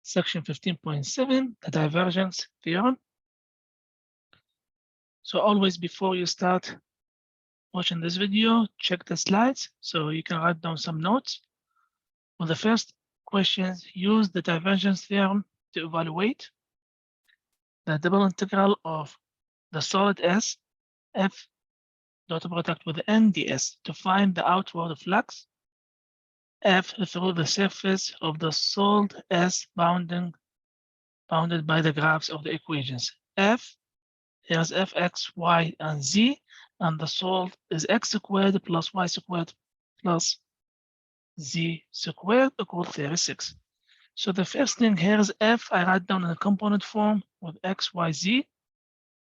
section 15.7, the divergence theorem. So always before you start watching this video, check the slides so you can write down some notes. For the first questions, use the divergence theorem to evaluate the double integral of the solid S F dot product with N ds to find the outward flux F through the surface of the solid S bounded by the graphs of the equations. F, here's f, x, y, and z, and the solid is x squared plus y squared plus z squared equal 36. So the first thing here is f, I write down in a component form with x, y, z,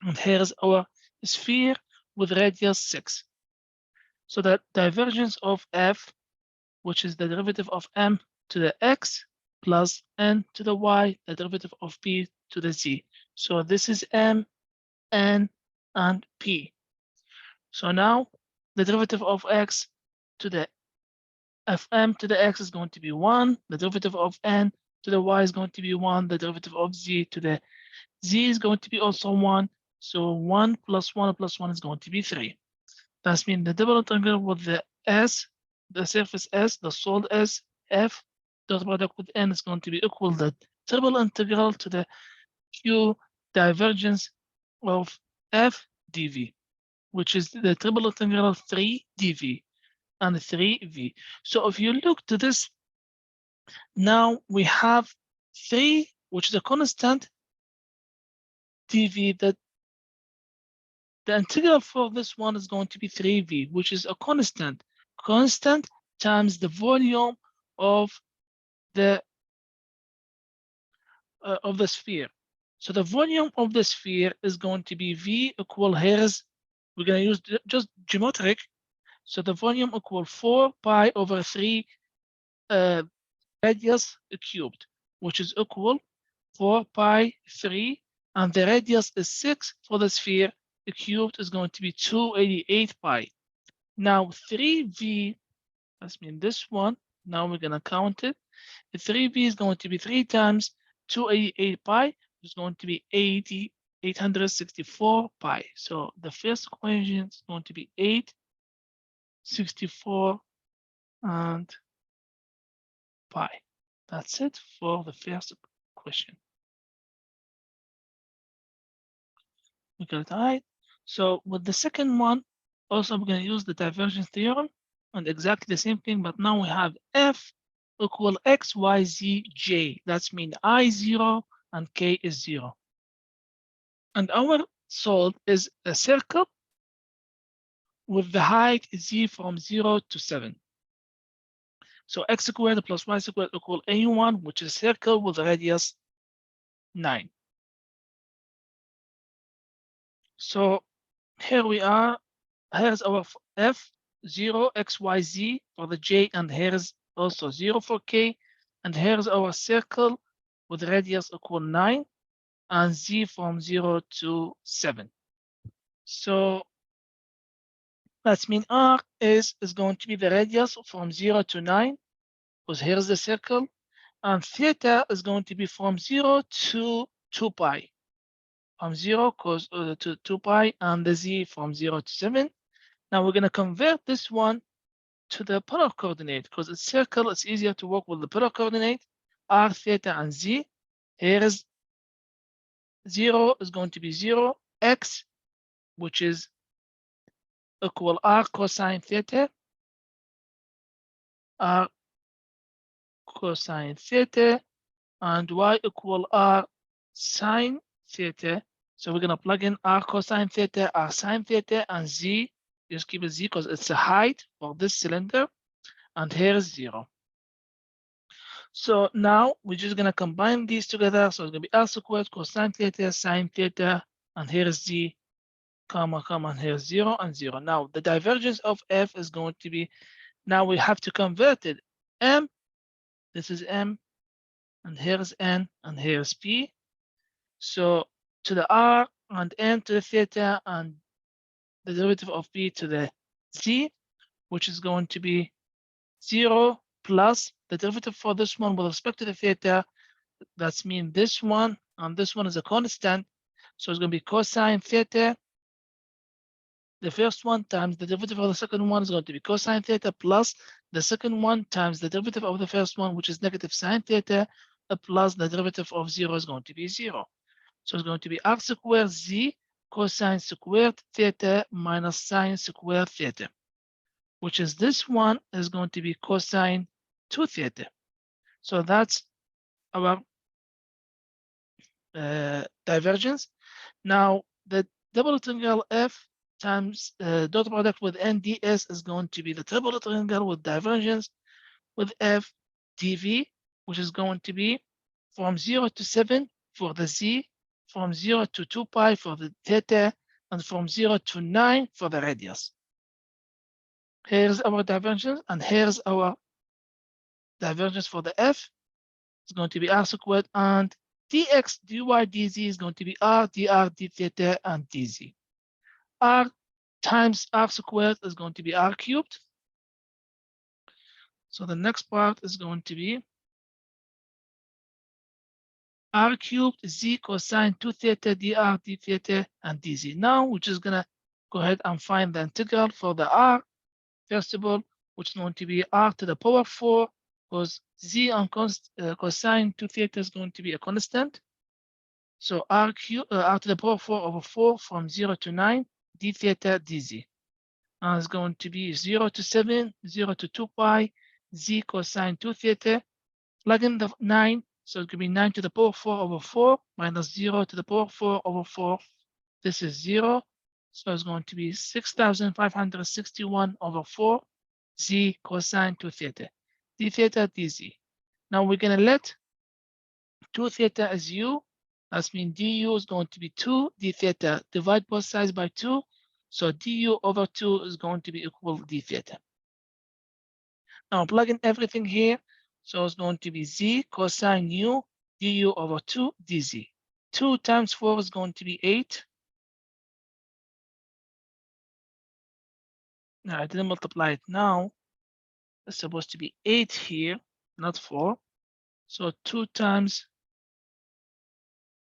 and here's our sphere with radius 6. So the divergence of f, which is the derivative of m to the x plus n to the y, the derivative of p to the z. So this is m, n, and p. So now the derivative of x to the fm to the x is going to be 1, the derivative of n to the y is going to be 1, the derivative of z to the z is going to be also 1. So 1 plus 1 plus 1 is going to be 3. That means the double integral with the s, the surface s, the solid s, f dot product with n is going to be equal to the triple integral to the q divergence of f dv, which is the triple integral of 3 dv and 3v. So if you look to this, now we have 3, which is a constant dv, that the integral for this one is going to be 3v, which is a constant times the volume of the sphere. So the volume of the sphere is going to be v equal, here's, we're going to use just geometric. So the volume equal 4 pi over 3 radius cubed, which is equal 4 pi 3, and the radius is 6 for the sphere. The cubed is going to be 288 pi. Now 3v, that's mean this one. Now we're going to count it. The 3v is going to be 3 times 288 pi, which is going to be 864 pi. So the first equation is going to be 864 and pi. That's it for the first question. We got it right. So with the second one, also we're going to use the divergence theorem and exactly the same thing, but now we have f equal x, y, z, j. That's mean I 0 and k is 0. And our solid is a circle with the height z from 0 to 7. So x squared plus y squared equal a1, which is a circle with a radius 9. So here we are. Here's our f, 0, x, y, z for the j, and here's also 0 for k. And here's our circle with radius equal 9 and z from 0 to 7. So that's mean r is going to be the radius from 0 to 9, because here's the circle, and theta is going to be from 0 to 2 pi. From 0 to 2 pi, and the z from 0 to 7. Now we're going to convert this one to the polar coordinate, because it's circle, it's easier to work with the polar coordinate, r, theta, and z. Here is 0 is going to be 0, x, which is equal r cosine theta, r cosine theta, and y equal r sine theta. So we're going to plug in r cosine theta, r sine theta, and z. Just keep it z because it's the height for this cylinder. And here's 0. So now we're just going to combine these together. So it's going to be r squared cosine theta, sine theta, and here is z, comma, and here's 0 and 0. Now the divergence of f is going to be, now we have to convert it. M, this is m, and here's n, and here's p. So to the r and n to the theta, and the derivative of p to the z, which is going to be 0 plus the derivative for this one with respect to the theta, That's mean this one and this one is a constant. So it's going to be cosine theta. The first one times the derivative of the second one is going to be cosine theta plus the second one times the derivative of the first one, which is negative sine theta, plus the derivative of 0 is going to be 0. So it's going to be r squared z cosine squared theta minus sine squared theta, which is this one is going to be cosine 2 theta. So that's our divergence. Now the double triangle f times dot product with n ds is going to be the triple triangle with divergence with f dv, which is going to be from 0 to 7 for the z, from 0 to 2 pi for the theta, and from 0 to 9 for the radius. Here's our divergence, and here's our divergence for the f. It's going to be r squared, and dx, dy, dz is going to be r, dr, d theta, and dz. R times r squared is going to be r cubed. So the next part is going to be r cubed z cosine 2 theta dr d theta and dz. Now we're just gonna go ahead and find the integral for the r. First of all, which is going to be r to the power 4, because z on cosine 2 theta is going to be a constant. So r to the power 4 over 4 from 0 to 9 d theta dz. Now it's going to be 0 to 7, 0 to 2 pi z cosine 2 theta. Plug in the 9, so it could be 9 to the power 4 over 4 minus 0 to the power 4 over 4. This is 0. So it's going to be 6,561 over 4 z cosine 2 theta. D theta dz. Now we're going to let 2 theta as u. That means du is going to be 2 d theta. Divide both sides by 2. So du over 2 is going to be equal d theta. Now plug in everything here. So it's going to be z cosine u du over 2 dz. 2 times 4 is going to be 8. Now I didn't multiply it now. It's supposed to be 8 here, not 4. So 2 times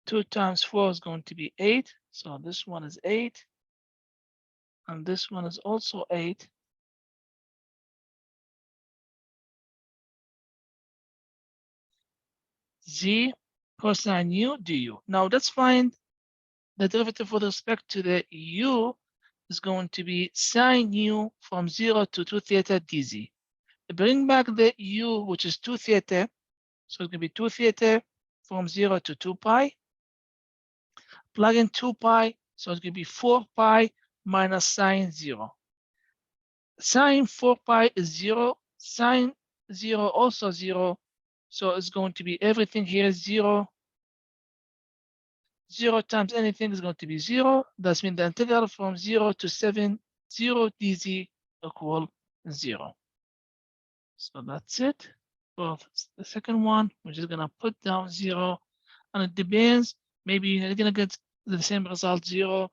4 is going to be 8. So this one is 8. And this one is also 8. Z cosine u du. Now let's find the derivative with respect to the u is going to be sine u from 0 to 2 theta dz. Bring back the u, which is 2 theta. So it's going to be 2 theta from 0 to 2 pi. Plug in 2 pi. So it's going to be 4 pi minus sine 0. Sine 4 pi is 0. Sine 0 also 0. So it's going to be everything here is 0. 0 times anything is going to be 0. That means the integral from 0 to 7, 0 dz equal 0. So that's it for the second one. We're just going to put down 0. And it depends. Maybe you're going to get the same result 0.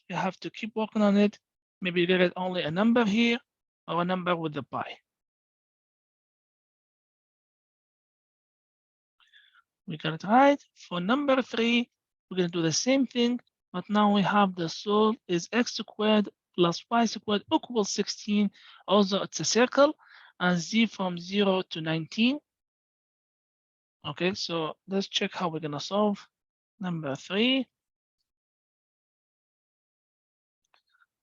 You have to keep working on it. Maybe you're going to get only a number here or a number with the pi. We got it right. For number 3, we're going to do the same thing, but now we have the solve is x squared plus y squared equals 16. Also, it's a circle, and z from 0 to 19. Okay, so let's check how we're going to solve number 3.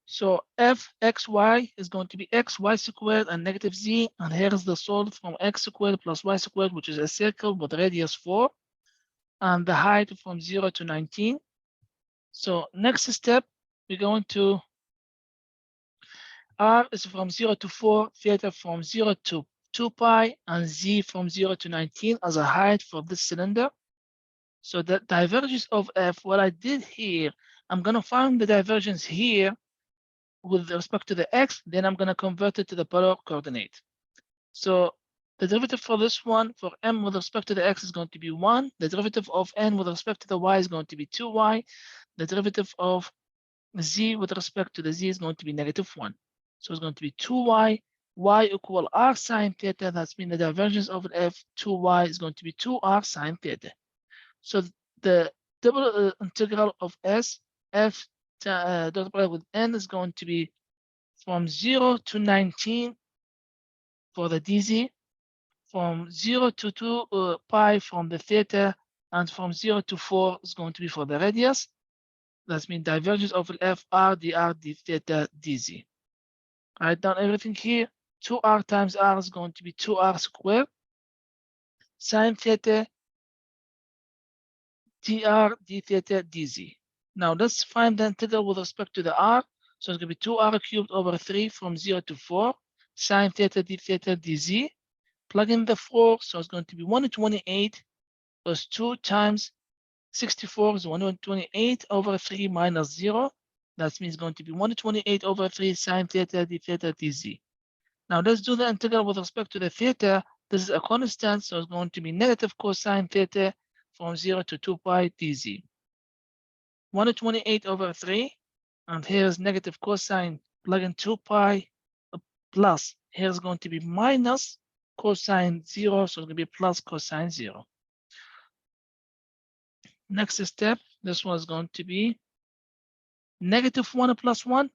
So fxy is going to be xy squared and negative z, and here's the solve from x squared plus y squared, which is a circle with radius 4, and the height from 0 to 19. So next step, we're going to r is from 0 to 4, theta from 0 to 2 pi, and z from 0 to 19 as a height for this cylinder. So the divergence of f, what I did here, I'm going to find the divergence here with respect to the x, then I'm going to convert it to the polar coordinate. So the derivative for this one, for m with respect to the x is going to be 1. The derivative of n with respect to the y is going to be 2y. The derivative of z with respect to the z is going to be negative 1. So it's going to be 2y y equal r sine theta. That's mean the divergence over f 2y is going to be 2r sine theta. So the double integral of s f dot product with n is going to be from 0 to 19 for the dz, from 0 to 2 pi from the theta, and from 0 to 4 is going to be for the radius. That means divergence of f r dr d theta dz. Write down everything here. 2r times r is going to be 2r squared sine theta dr d theta dz. Now let's find the integral with respect to the r. So it's going to be 2r cubed over 3 from 0 to 4 sine theta d theta dz. Plug in the 4, so it's going to be 128 plus 2 times 64 is 128 over 3 minus 0. That means it's going to be 128 over 3 sine theta d theta dz. Now let's do the integral with respect to the theta. This is a constant, so it's going to be negative cosine theta from 0 to 2 pi dz. 128 over 3, and here's negative cosine, plug in 2 pi plus, here's going to be minus cosine 0, so it's going to be plus cosine 0. Next step, this one is going to be negative 1 plus 1,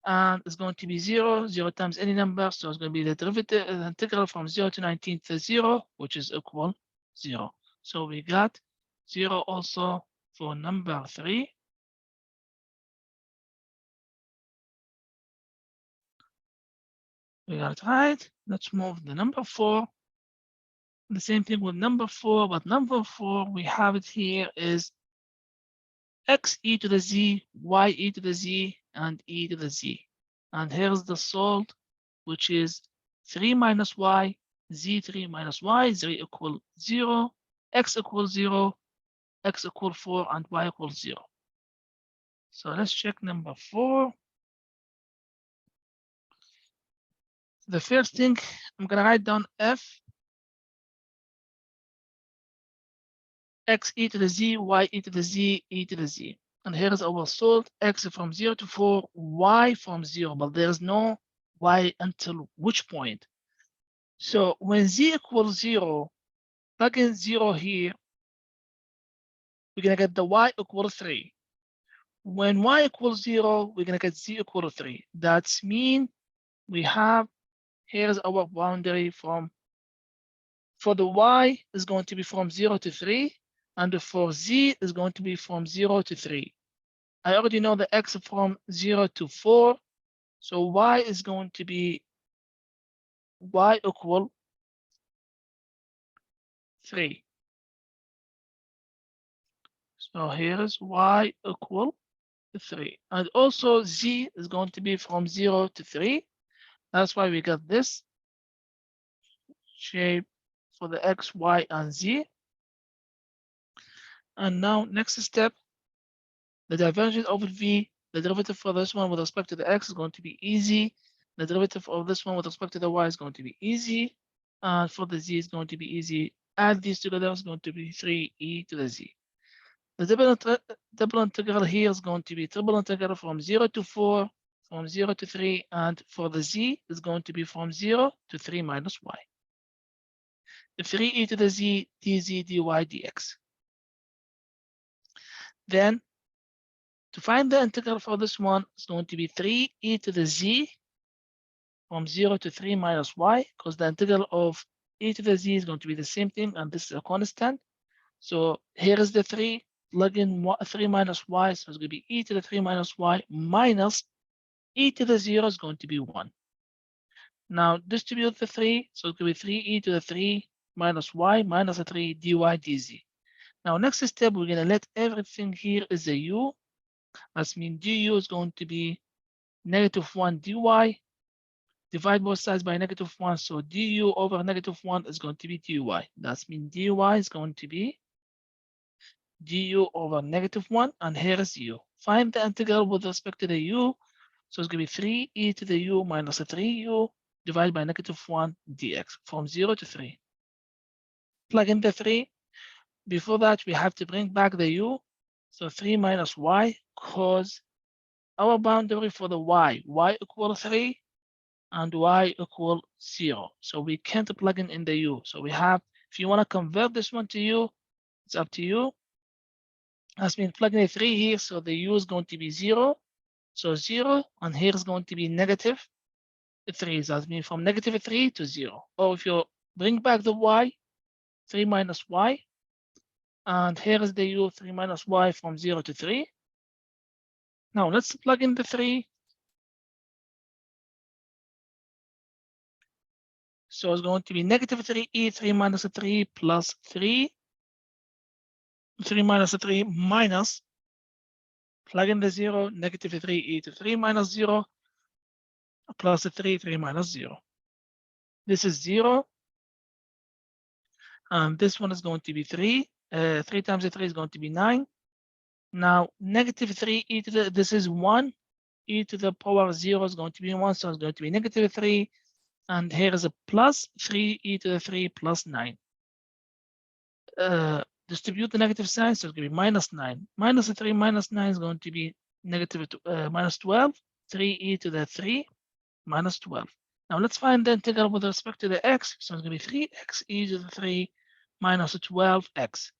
and it's going to be 0, 0 times any number, so it's going to be the derivative, integral from 0 to 19 to 0, which is equal 0. So we got 0 also for number 3. We got it right. Let's move the number 4. The same thing with number 4, but number 4, we have it here is x e to the z, y e to the z, and e to the z. And here's the solved, which is 3 minus y, z3 minus y, z equal 0, x equals 0, x equal 4, and y equals 0. So let's check number 4. The first thing, I'm going to write down f x e to the z, y e to the z, e to the z. And here is our solved x from 0 to 4, y from 0, but there's no y until which point. So when z equals 0, plug in 0 here, we're going to get the y equals 3. When y equals 0, we're going to get z equals 3. That's mean we have, here's our boundary from, for the y is going to be from 0 to 3, and for z is going to be from 0 to 3. I already know the x from 0 to 4, so y is going to be y equal 3. So here is y equal 3. And also z is going to be from 0 to 3. That's why we got this shape for the x, y, and z. And now next step, the divergence over v, the derivative for this one with respect to the x is going to be easy. The derivative of this one with respect to the y is going to be easy. And for the z is going to be easy. Add these together is going to be 3e to the z. The double integral here is going to be triple integral from 0 to 4, from 0 to 3, and for the z is going to be from 0 to 3 minus y. The 3e to the z, dz, dy, dx. Then, to find the integral for this one, it's going to be 3e to the z from 0 to 3 minus y, because the integral of e to the z is going to be the same thing, and this is a constant. So here is the 3, plug in 3 minus y, so it's going to be e to the 3 minus y minus e to the 0 is going to be 1. Now distribute the 3, so it's going to be 3e to the 3 minus y minus the 3 dy dz. Now next step, we're going to let everything here is a u. That means du is going to be negative 1 dy. Divide both sides by negative 1, so du over negative 1 is going to be dy. That means dy is going to be du over negative 1, and here is u. Find the integral with respect to the u. So it's going to be 3e to the u minus a 3u divided by negative 1 dx from 0 to 3. Plug in the 3. Before that, we have to bring back the u. So 3 minus y, because our boundary for the y equals 3, and y equal 0. So we can't plug in the u. So we have, if you want to convert this one to u, it's up to you. That's been plugging a 3 here, so the u is going to be 0. So 0, and here is going to be negative 3. So that means from negative 3 to 0. Or if you bring back the y, 3 minus y, and here is the u, 3 minus y from 0 to 3. Now let's plug in the 3. So it's going to be negative 3e, 3 minus 3 plus 3. 3 minus 3 minus, plug in the 0, negative 3e to 3 minus 0, plus 3, 3 minus 0. This is 0. And this one is going to be 3. 3 times 3 is going to be 9. Now, negative 3 e to the, this is 1. E to the power 0 is going to be 1, so it's going to be negative 3. And here is a plus 3 e to the 3 plus 9. Distribute the negative sign, so it's going to be minus 9. Minus 3 minus 9 is going to be negative minus 12. 3e to the 3 minus 12. Now let's find the integral with respect to the x. So it's going to be 3x e to the 3 minus 12x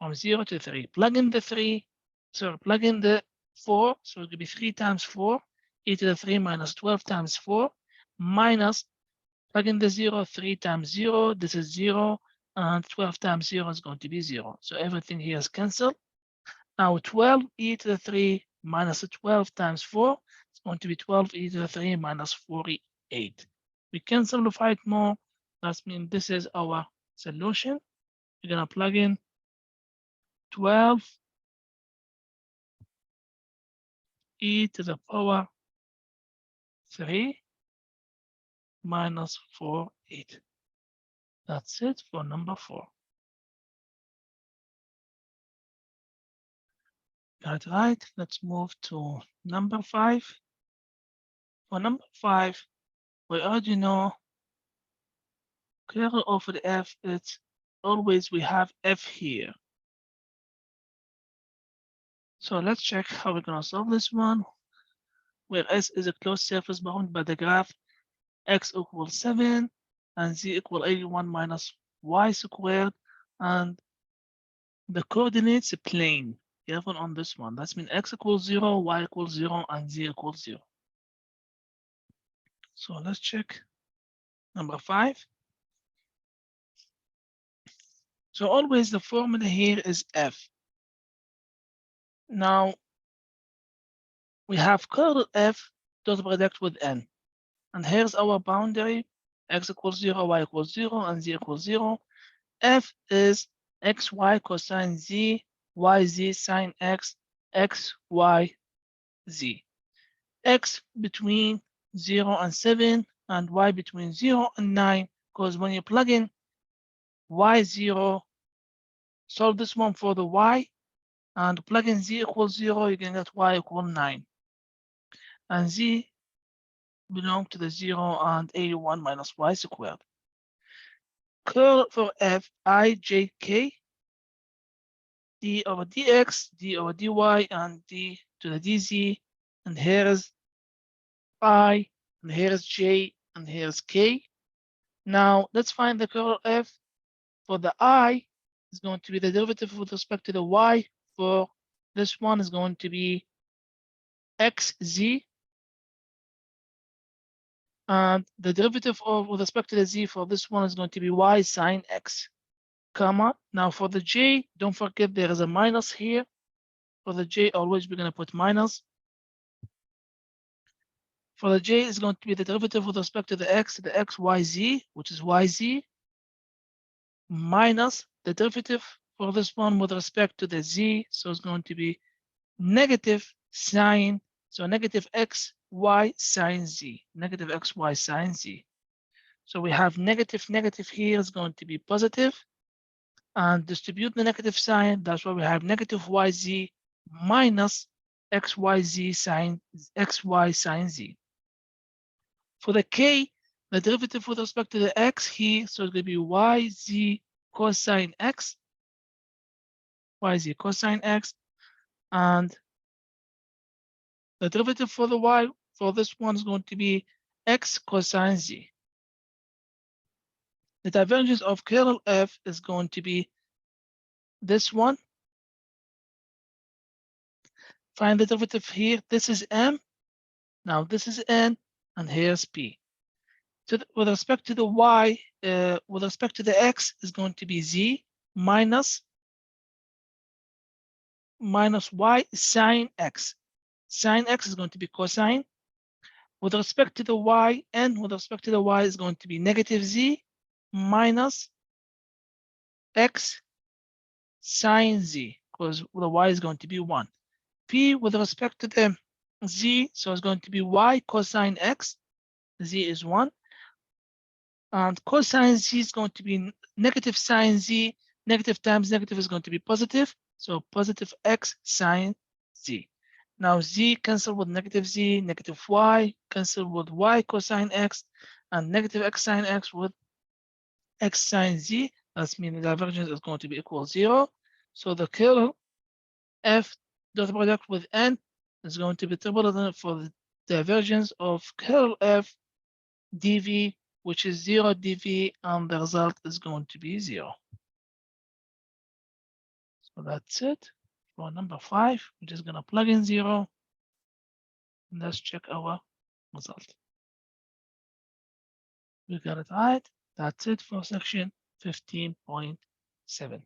from 0 to 3. Plug in the 3, so plug in the 4. So it's going to be 3 times 4 e to the 3 minus 12 times 4 minus, plug in the 0, 3 times 0, this is 0, and 12 times 0 is going to be 0. So everything here is cancelled. Now 12 e to the 3 minus 12 times 4 is going to be 12 e to the 3 minus 48. We can simplify it more. That means this is our solution. We're going to plug in 12 e to the power 3 minus 48. That's it for number 4. Got it right. Let's move to number 5. For number 5, we already know curl over the f, it's always we have f here. So let's check how we're going to solve this one, where S is a closed surface bounded by the graph x equals 7 and z equal 81 minus y squared, and the coordinates plane. Careful on this one. That means x equals 0, y equals 0, and z equals 0. So let's check number 5. So always the formula here is f. Now we have curl f dot product with n. And here's our boundary, x equals 0, y equals 0, and z equals 0. F is xy cosine z, yz sine x, xy z. X between 0 and 7, and y between 0 and 9, because when you plug in y0, solve this one for the y, and plug in z equals 0, you can get y equal 9. And z belong to the 0 and 81 minus y squared. Curl for f, I, j, k, d over dx, d over dy, and d to the dz. And here is I, and here is j, and here is k. Now let's find the curl f. For the I, is going to be the derivative with respect to the y. For this one is going to be xz. And the derivative of with respect to the z for this one is going to be y sine x, comma. Now for the j, don't forget there is a minus here. For the j, always we're going to put minus. For the j is going to be the derivative with respect to the x, xyz, which is yz, minus the derivative for this one with respect to the z. So it's going to be negative sine, so negative xy sine z, negative xy sine z. So we have negative here is going to be positive, and distribute the negative sign. That's why we have negative yz minus xyz sine xy sine z. For the k, the derivative with respect to the x here, so it's going to be yz cosine x, yz cosine x, and the derivative for the y for this one is going to be x cosine z. The divergence of kernel f is going to be this one. Find the derivative here. This is m. Now this is n, and here's p. With respect to the y, with respect to the x, is going to be z minus y sine x. Sine x is going to be cosine. With respect to the y, and with respect to the y is going to be negative z minus x sine z, because the y is going to be 1. P with respect to the z, so it's going to be y cosine x. Z is 1. And cosine z is going to be negative sine z. Negative times negative is going to be positive. So positive x sine z. Now z cancel with negative z, negative y cancel with y cosine x, and negative x sine x with x sine z. That means the divergence is going to be equal 0. So the kernel f dot product with n is going to be triple for the divergence of kernel f dv, which is 0 dv, and the result is going to be 0. So that's it for number 5. We're just going to plug in 0. And let's check our result. We got it right. That's it for section 15.7.